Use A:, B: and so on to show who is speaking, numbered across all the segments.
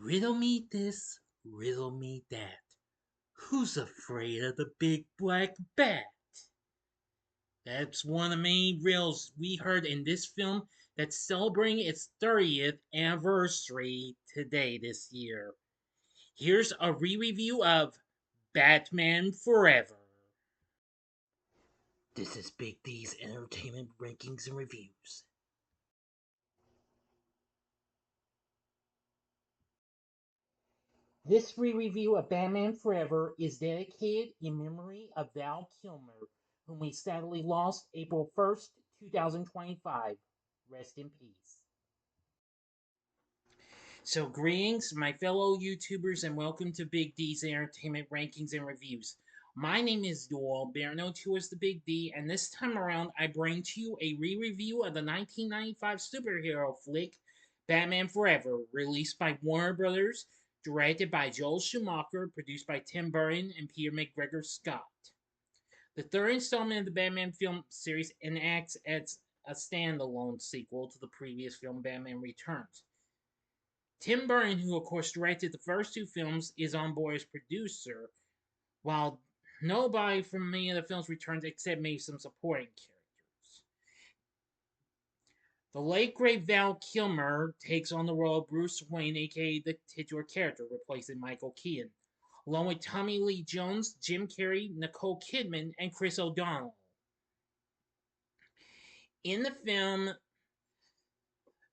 A: Riddle me this, riddle me that. Who's afraid of the big black bat? That's one of the main riddles we heard in this film that's celebrating its 30th anniversary today this year. Here's a re-review of Batman Forever. This is Big D's Entertainment Rankings and Reviews. This re-review of Batman Forever is dedicated in memory of Val Kilmer, whom we sadly lost April 1st, 2025. Rest in peace. So, greetings, my fellow YouTubers, and welcome to Big D's Entertainment Rankings and Reviews. My name is Doyle, better known to as the Big D, and this time around I bring to you a re-review of the 1995 superhero flick Batman Forever, released by Warner Brothers, directed by Joel Schumacher, produced by Tim Burton and Peter McGregor Scott. The third installment of the Batman film series enacts as a standalone sequel to the previous film Batman Returns. Tim Burton, who of course directed the first two films, is on board as producer, while nobody from many of the films returns except maybe some supporting characters. The late great Val Kilmer takes on the role of Bruce Wayne, aka the titular character, replacing Michael Keaton, along with Tommy Lee Jones, Jim Carrey, Nicole Kidman, and Chris O'Donnell. In the film,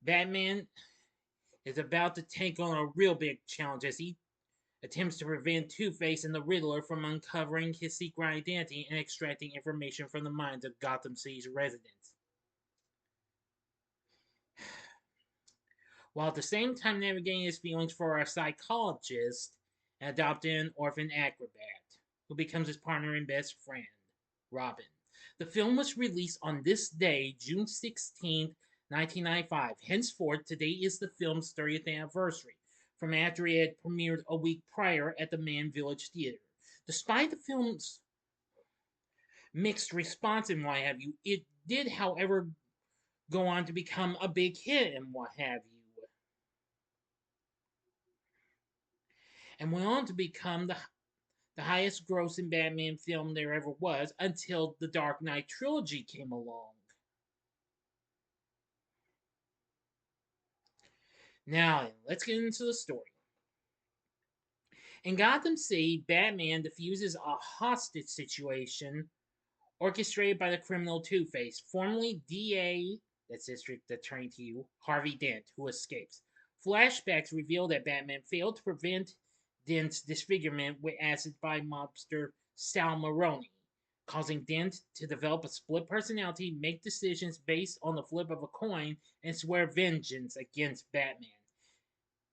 A: Batman is about to take on a real big challenge as he attempts to prevent Two-Face and the Riddler from uncovering his secret identity and extracting information from the minds of Gotham City's residents, while at the same time navigating his feelings for a psychologist and adopting an orphan acrobat, who becomes his partner and best friend, Robin. The film was released on this day, June 16th, 1995. Henceforth, today is the film's 30th anniversary, from after it had premiered a week prior at the Man Village Theater. Despite the film's mixed response and what have you, it did, however, go on to become a big hit and what have you, and went on to become the highest grossing Batman film there ever was until the Dark Knight trilogy came along. Now, let's get into the story. In Gotham City, Batman defuses a hostage situation orchestrated by the criminal Two-Face, formerly DA, that's District Attorney to you, Harvey Dent, who escapes. Flashbacks reveal that Batman failed to prevent Dent's disfigurement with acid by mobster Sal Maroni, causing Dent to develop a split personality, make decisions based on the flip of a coin, and swear vengeance against Batman.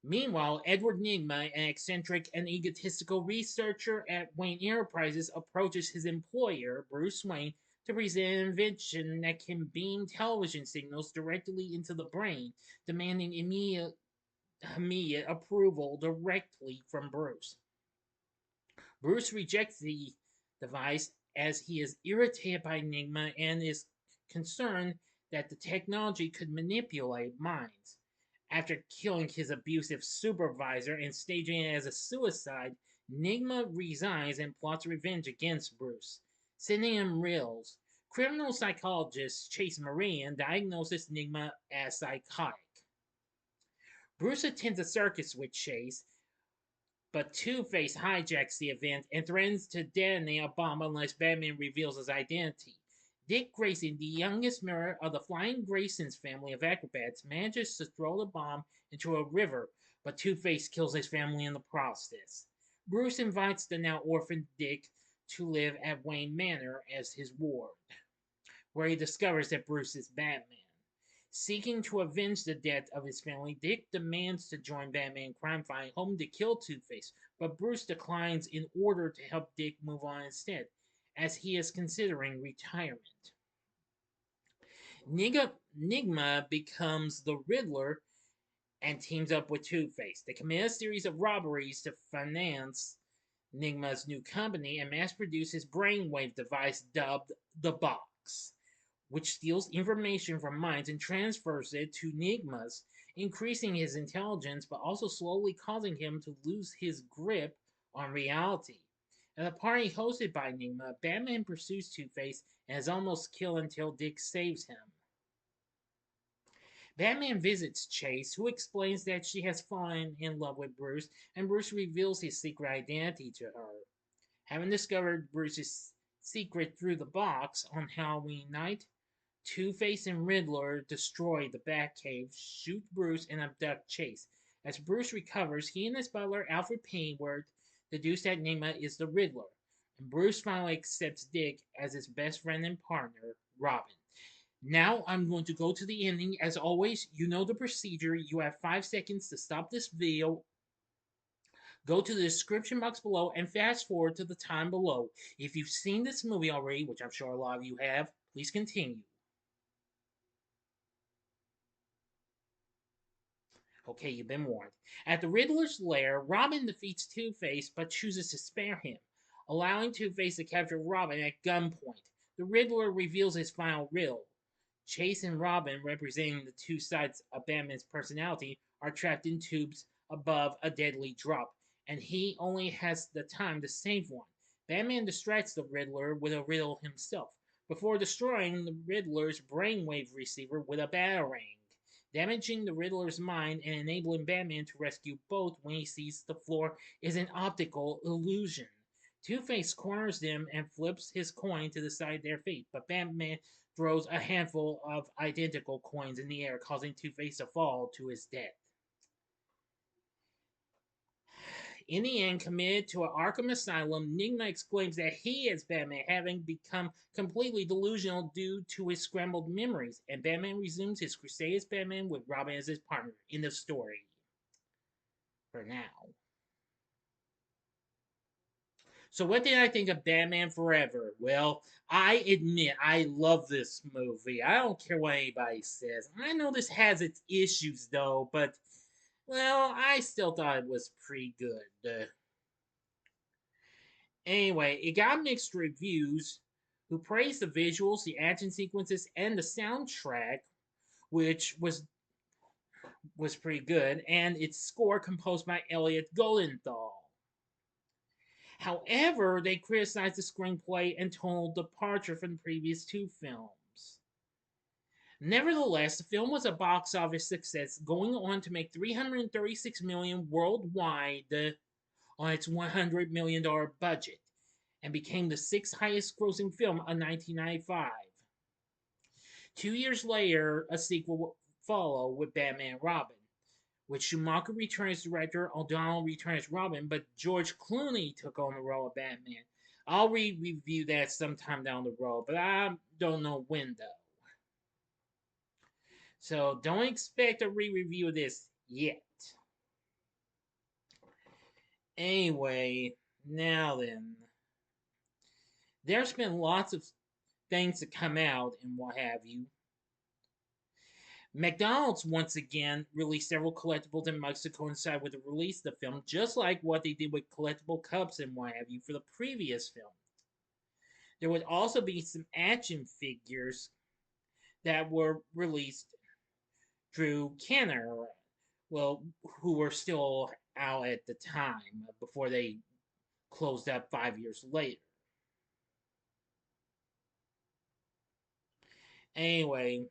A: Meanwhile, Edward Nygma, an eccentric and egotistical researcher at Wayne Enterprises, approaches his employer, Bruce Wayne, to present an invention that can beam television signals directly into the brain, demanding immediate approval directly from Bruce. Bruce rejects the device as he is irritated by Nygma and is concerned that the technology could manipulate minds. After killing his abusive supervisor and staging it as a suicide, Nygma resigns and plots revenge against Bruce, sending him reels. Criminal psychologist Chase Moran diagnoses Nygma as psychotic. Bruce attends a circus with Chase, but Two-Face hijacks the event and threatens to detonate a bomb unless Batman reveals his identity. Dick Grayson, the youngest member of the Flying Graysons family of acrobats, manages to throw the bomb into a river, but Two-Face kills his family in the process. Bruce invites the now orphaned Dick to live at Wayne Manor as his ward, where he discovers that Bruce is Batman. Seeking to avenge the death of his family, Dick demands to join Batman crime fighting, hoping to kill Two-Face, but Bruce declines in order to help Dick move on instead, as he is considering retirement. Nygma becomes the Riddler and teams up with Two-Face. They commit a series of robberies to finance Nygma's new company and mass produce his brainwave device dubbed the Box, which steals information from minds and transfers it to Nygma's increasing his intelligence but also slowly causing him to lose his grip on reality. At a party hosted by Enigma, Batman pursues Two Face and is almost killed until Dick saves him. Batman visits Chase, who explains that she has fallen in love with Bruce, and Bruce reveals his secret identity to her. Having discovered Bruce's secret through the box on Halloween night, Two-Face and Riddler destroy the Batcave, shoot Bruce, and abduct Chase. As Bruce recovers, he and his butler, Alfred Pennyworth, deduce that Enigma is the Riddler, and Bruce finally accepts Dick as his best friend and partner, Robin. Now I'm going to go to the ending. As always, you know the procedure. You have 5 seconds to stop this video. Go to the description box below and fast forward to the time below. If you've seen this movie already, which I'm sure a lot of you have, please continue. Okay, you've been warned. At the Riddler's lair, Robin defeats Two-Face but chooses to spare him, allowing Two-Face to capture Robin at gunpoint. The Riddler reveals his final riddle. Chase and Robin, representing the two sides of Batman's personality, are trapped in tubes above a deadly drop, and he only has the time to save one. Batman distracts the Riddler with a riddle himself, before destroying the Riddler's brainwave receiver with a batarang, damaging the Riddler's mind and enabling Batman to rescue both when he sees the floor is an optical illusion. Two-Face corners them and flips his coin to decide their fate, but Batman throws a handful of identical coins in the air, causing Two-Face to fall to his death. In the end, committed to an Arkham Asylum, Enigma exclaims that he is Batman, having become completely delusional due to his scrambled memories, and Batman resumes his crusade as Batman with Robin as his partner in the story. For now. So, what did I think of Batman Forever? Well, I admit I love this movie. I don't care what anybody says. I know this has its issues, though, but, well, I still thought it was pretty good. Anyway, it got mixed reviews who praised the visuals, the action sequences, and the soundtrack, which was pretty good, and its score composed by Elliot Goldenthal. However, they criticized the screenplay and tonal departure from the previous two films. Nevertheless, the film was a box office success, going on to make $336 million worldwide on its $100 million budget, and became the sixth highest grossing film of 1995. 2 years later, a sequel would follow with Batman and Robin, with Schumacher returned as director, O'Donnell returned as Robin, but George Clooney took on the role of Batman. I'll review that sometime down the road, but I don't know when though. So don't expect a re-review of this yet. Anyway, now then. There's been lots of things to come out and what have you. McDonald's once again released several collectibles and mugs to coincide with the release of the film, just like what they did with collectible cups and what have you for the previous film. There would also be some action figures that were released through Kenner, well, who were still out at the time before they closed up 5 years later. Anyway,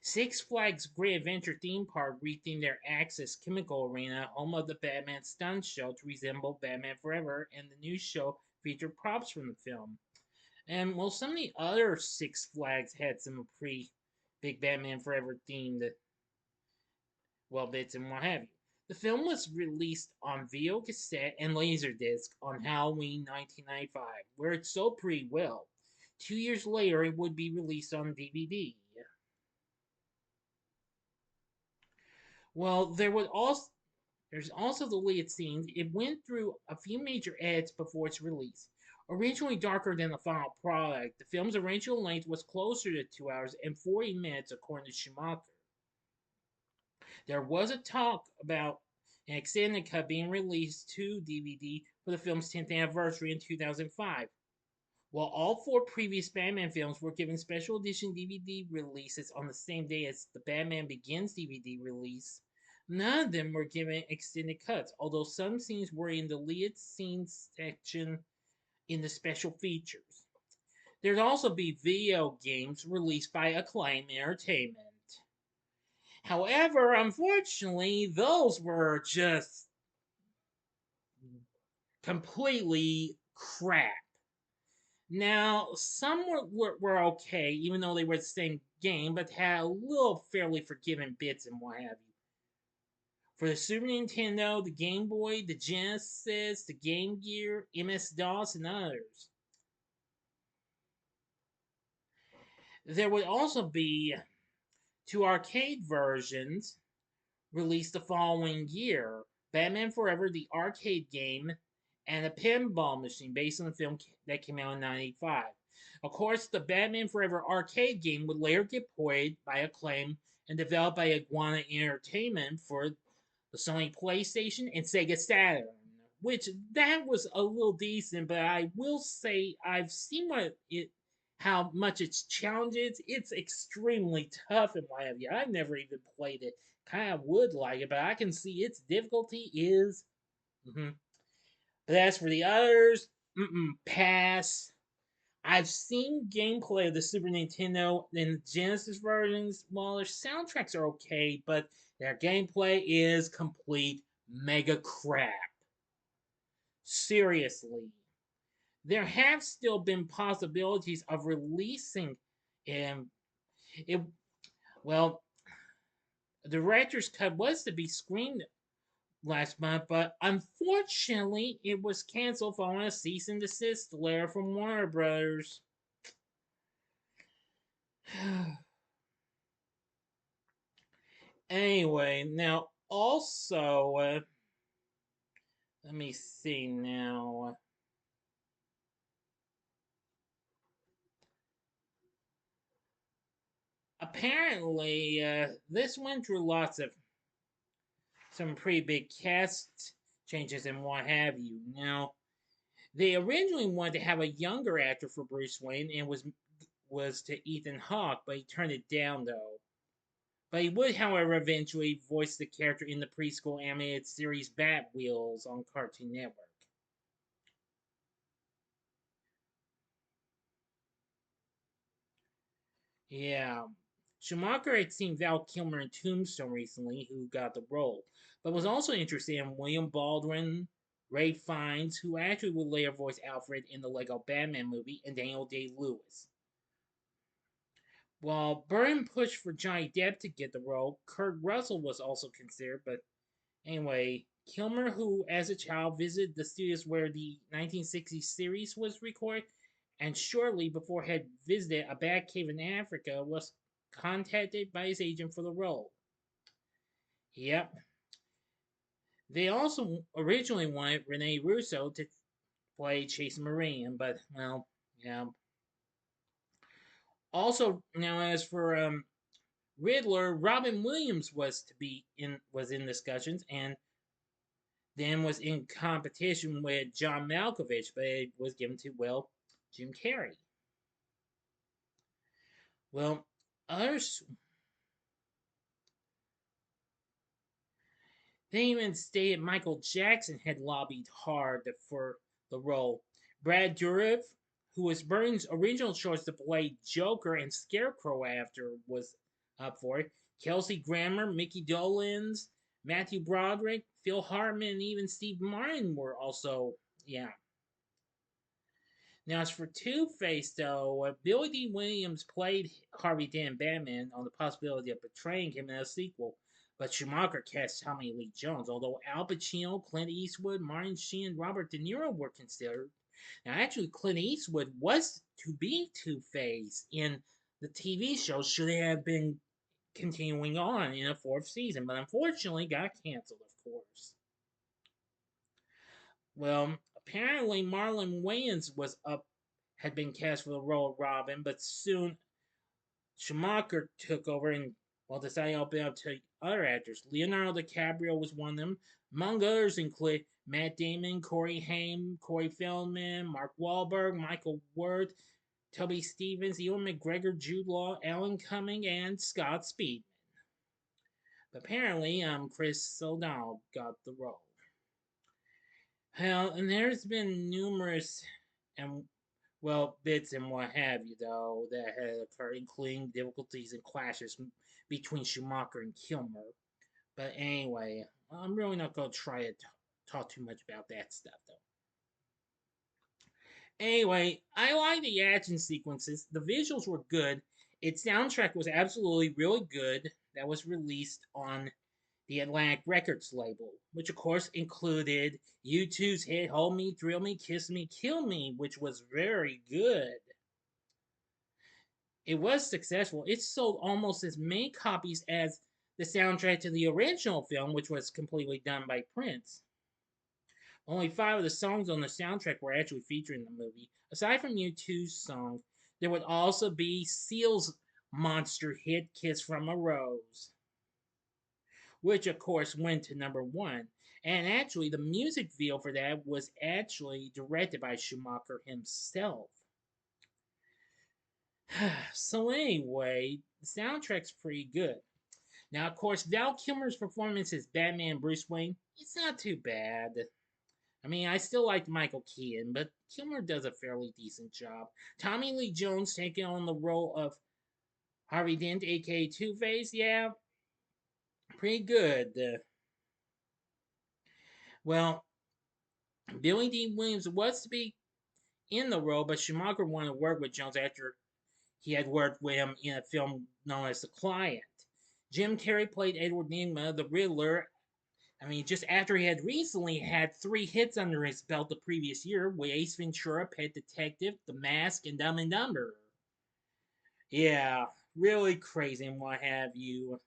A: Six Flags Great Adventure theme park rethemed their Access Chemical Arena, home of the Batman stunt show, to resemble Batman Forever, and the new show featured props from the film. And well, some of the other Six Flags had some pretty big Batman Forever themed, well, bits and what have you. The film was released on video cassette and Laserdisc on Halloween 1995, where it sold pretty well. 2 years later, it would be released on DVD. Well, there's also the lead scenes. It went through a few major edits before its release. Originally darker than the final product, the film's original length was closer to 2 hours and 40 minutes, according to Schumacher. There was a talk about an extended cut being released to DVD for the film's 10th anniversary in 2005. While all four previous Batman films were given special edition DVD releases on the same day as the Batman Begins DVD release, none of them were given extended cuts, although some scenes were in the deleted scenes section in the special features. There'd also be video games released by Acclaim Entertainment. However, unfortunately, those were just completely crap. Now, some were okay, even though they were the same game, but had a little fairly forgiving bits and what have you. For the Super Nintendo, the Game Boy, the Genesis, the Game Gear, MS-DOS, and others. There would also be two arcade versions released the following year: Batman Forever, the arcade game, and a pinball machine based on the film that came out in 1995. Of course, the Batman Forever arcade game would later get ported by Acclaim and developed by Iguana Entertainment for the Sony PlayStation and Sega Saturn, which that was a little decent, but I will say I've seen how much it's challenges. It's extremely tough and what have you. I've never even played it. Kind of would like it, but I can see its difficulty is. Mhm. But as for the others, pass. I've seen gameplay of the Super Nintendo and the Genesis versions. Well, their soundtracks are okay, but their gameplay is complete mega crap. Seriously. There have still been possibilities of releasing um, it. Well, the director's cut was to be screened last month, but unfortunately, it was canceled following a cease and desist letter from Warner Brothers. Anyway, now also, let me see now. Apparently, this went through lots of some pretty big cast changes and what have you. Now, they originally wanted to have a younger actor for Bruce Wayne and was to Ethan Hawke, but he turned it down though. But he would, however, eventually voice the character in the preschool animated series Batwheels on Cartoon Network. Yeah. Schumacher had seen Val Kilmer in Tombstone recently, who got the role, but was also interested in William Baldwin, Ray Fiennes, who actually would later voice Alfred in the Lego Batman movie, and Daniel Day Lewis. While Burton pushed for Johnny Depp to get the role, Kurt Russell was also considered, but anyway, Kilmer, who as a child visited the studios where the 1960s series was recorded, and shortly before had visited a bat cave in Africa, was contacted by his agent for the role. Yep. They also originally wanted Rene Russo to play Chase Marine, but well, yeah. Also, now as for Riddler, Robin Williams was in discussions and then was in competition with John Malkovich, but it was given to Jim Carrey. Well, others they even stated Michael Jackson had lobbied hard for the role. Brad Dourif, who was Burton's original choice to play Joker and Scarecrow after, was up for it. Kelsey Grammer, Mickey Dolenz, Matthew Broderick, Phil Hartman, and even Steve Martin were also, yeah. Now, as for Two Face, though, Billy D. Williams played Harvey Dent Batman on the possibility of portraying him in a sequel, but Schumacher cast Tommy Lee Jones, although Al Pacino, Clint Eastwood, Martin Sheen, and Robert De Niro were considered. Now, actually, Clint Eastwood was to be Two Face in the TV show, should it have been continuing on in a fourth season, but unfortunately got canceled, of course. Well, apparently Marlon Wayans had been cast for the role of Robin, but soon Schumacher took over and while deciding to open up to other actors. Leonardo DiCaprio was one of them. Among others include Matt Damon, Corey Haim, Corey Feldman, Mark Wahlberg, Michael Worth, Toby Stevens, Ewan McGregor, Jude Law, Alan Cumming, and Scott Speedman. But apparently, Chris O'Donnell got the role. Well, and there's been numerous and bits and what have you, though, that have occurred, including difficulties and clashes between Schumacher and Kilmer. But anyway, I'm really not going to try to talk too much about that stuff, though. Anyway, I like the action sequences. The visuals were good. Its soundtrack was absolutely really good. That was released on the Atlantic Records label, which of course included U2's hit Hold Me, Thrill Me, Kiss Me, Kill Me, which was very good. It was successful. It sold almost as many copies as the soundtrack to the original film, which was completely done by Prince. Only 5 of the songs on the soundtrack were actually featured in the movie. Aside from U2's song, there would also be Seal's monster hit Kiss from a Rose, which of course went to #1. And actually, the music video for that was actually directed by Schumacher himself. So anyway, the soundtrack's pretty good. Now, of course, Val Kilmer's performance as Batman Bruce Wayne, it's not too bad. I mean, I still like Michael Keaton, but Kilmer does a fairly decent job. Tommy Lee Jones taking on the role of Harvey Dent, aka Two-Face, yeah, pretty good. Well, Billy D. Williams was to be in the role, but Schumacher wanted to work with Jones after he had worked with him in a film known as The Client. Jim Carrey played Edward Nygma, the Riddler. I mean, just after he had recently had 3 hits under his belt the previous year with Ace Ventura, Pet Detective, The Mask, and Dumb and Dumber. Yeah, really crazy and what have you.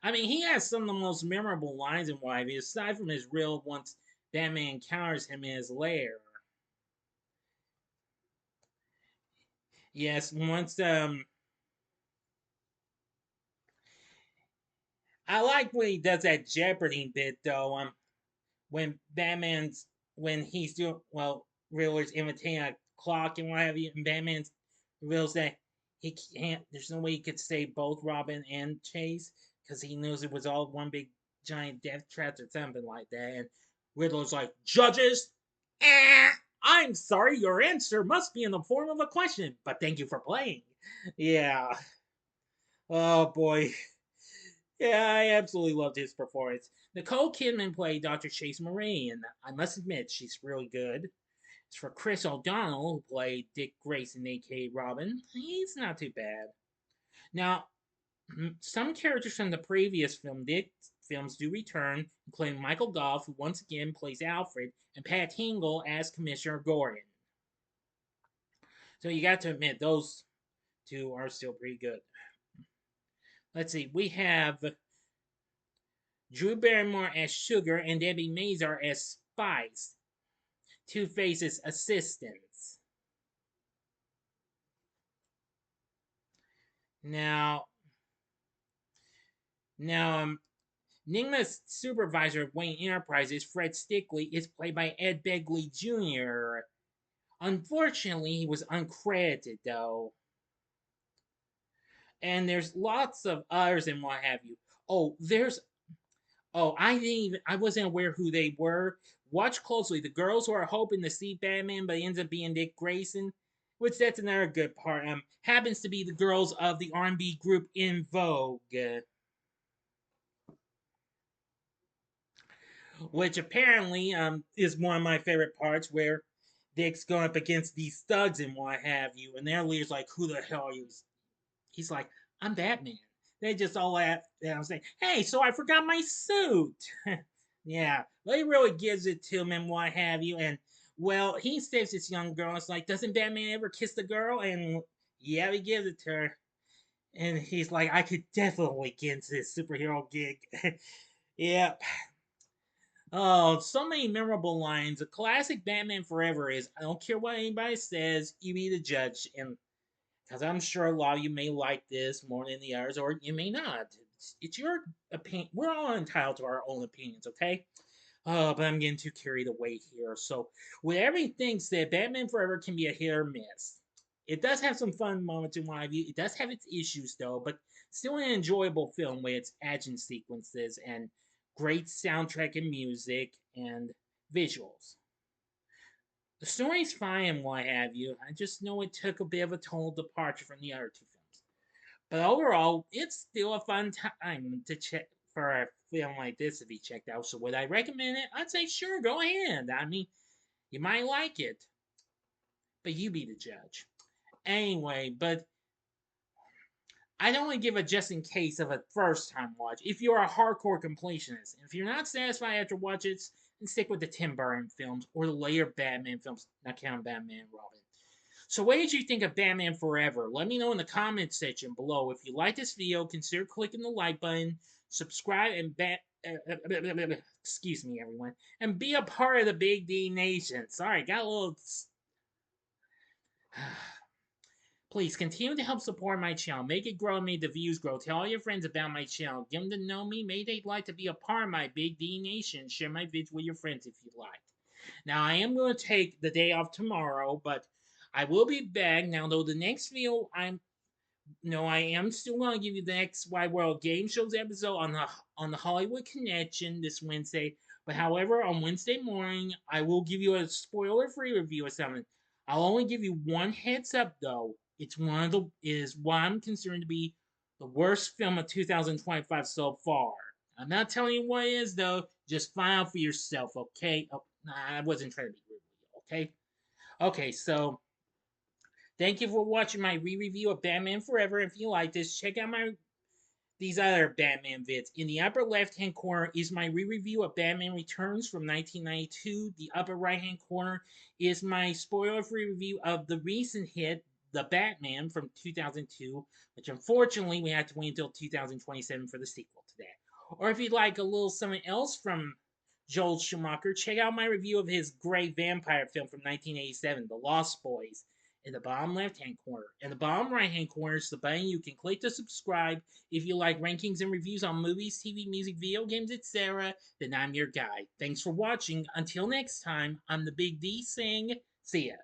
A: I mean, he has some of the most memorable lines in what have you, aside from his real once Batman encounters him in his lair. Yes, once I like when he does that Jeopardy bit though. When Batman's when he's doing Riddler's imitating a clock and what have you, and Batman's reveals that he can't. There's no way he could save both Robin and Chase because he knows it was all one big giant death trap or something like that. And Riddler's like, "Judges, I'm sorry, your answer must be in the form of a question, but thank you for playing." Yeah. Oh boy. Yeah, I absolutely loved his performance. Nicole Kidman played Dr. Chase Marie, and I must admit, she's really good. As for Chris O'Donnell, who played Dick Grayson, aka Robin, he's not too bad. Now, some characters from the previous films do return, including Michael Goff, who once again plays Alfred, and Pat Hingle as Commissioner Gordon. So you got to admit, those 2 are still pretty good. Let's see, we have Drew Barrymore as Sugar and Debbie Mazar as Spice, Two-Face's assistants. Now, now, Nygma's supervisor of Wayne Enterprises, Fred Stickley, is played by Ed Begley Jr. Unfortunately, he was uncredited though. And there's lots of others and what have you. I wasn't aware who they were. Watch closely. The girls who are hoping to see Batman but ends up being Dick Grayson, which that's another good part. Happens to be the girls of the R&B group In Vogue, which apparently is one of my favorite parts where Dick's going up against these thugs and what have you, and their leader's like, "Who the hell are you?" He's like, "I'm Batman." They just all laugh and I'm saying, "Hey, so I forgot my suit." Yeah, but he really gives it to him and what have you. And he saves this young girl. It's like, doesn't Batman ever kiss the girl? And yeah, he gives it to her. And he's like, I could definitely get into this superhero gig. Yep. Oh, so many memorable lines. A classic Batman Forever is, I don't care what anybody says, you be the judge. And because I'm sure a lot of you may like this more than the others, or you may not. It's your opinion. We're all entitled to our own opinions, okay? But I'm getting too carried away here. So, with everything said, Batman Forever can be a hit or miss. It does have some fun moments in my view. It does have its issues, though, but still an enjoyable film with its action sequences and great soundtrack and music and visuals. The story's fine and what have you. I just know it took a bit of a total departure from the other two films. But overall, it's still a fun time to check for a film like this to be checked out. So would I recommend it? I'd say sure, go ahead. I mean, you might like it, but you be the judge. Anyway, but I'd only give a just in case of a first time watch if you're a hardcore completionist. If you're not satisfied after watching it, then stick with the Tim Burton films or the later Batman films, not counting Batman and Robin. So what did you think of Batman Forever? Let me know in the comments section below. If you like this video, consider clicking the like button, subscribe, and excuse me, everyone, and be a part of the Big D Nation. Sorry, got a little. Please continue to help support my channel. Make it grow and make the views grow. Tell all your friends about my channel. Give them to know me. Maybe they'd like to be a part of my Big D Nation. Share my vids with your friends if you'd like. Now, I am going to take the day off tomorrow, but I will be back. Now, though, the next video, I am still going to give you the next Wide World Game Shows episode on the Hollywood Connection this Wednesday. But however, on Wednesday morning, I will give you a spoiler-free review of something. I'll only give you one heads up, though. It's one of the is what I'm considered to be the worst film of 2025 so far. I'm not telling you what it is, though. Just find out for yourself, okay? Oh, nah, I wasn't trying to be rude, okay? Okay, so thank you for watching my re-review of Batman Forever. If you like this, check out these other Batman vids. In the upper left-hand corner is my re-review of Batman Returns from 1992. The upper right-hand corner is my spoiler-free review of the recent hit, The Batman from 2002, which unfortunately we have to wait until 2027 for the sequel to that. Or if you'd like a little something else from Joel Schumacher, check out my review of his great vampire film from 1987, The Lost Boys, in the bottom left hand corner. In the bottom right hand corner is the button you can click to subscribe if you like rankings and reviews on movies, TV, music, video games, etc. Then I'm your guy. Thanks for watching. Until next time, I'm the Big D saying, see ya.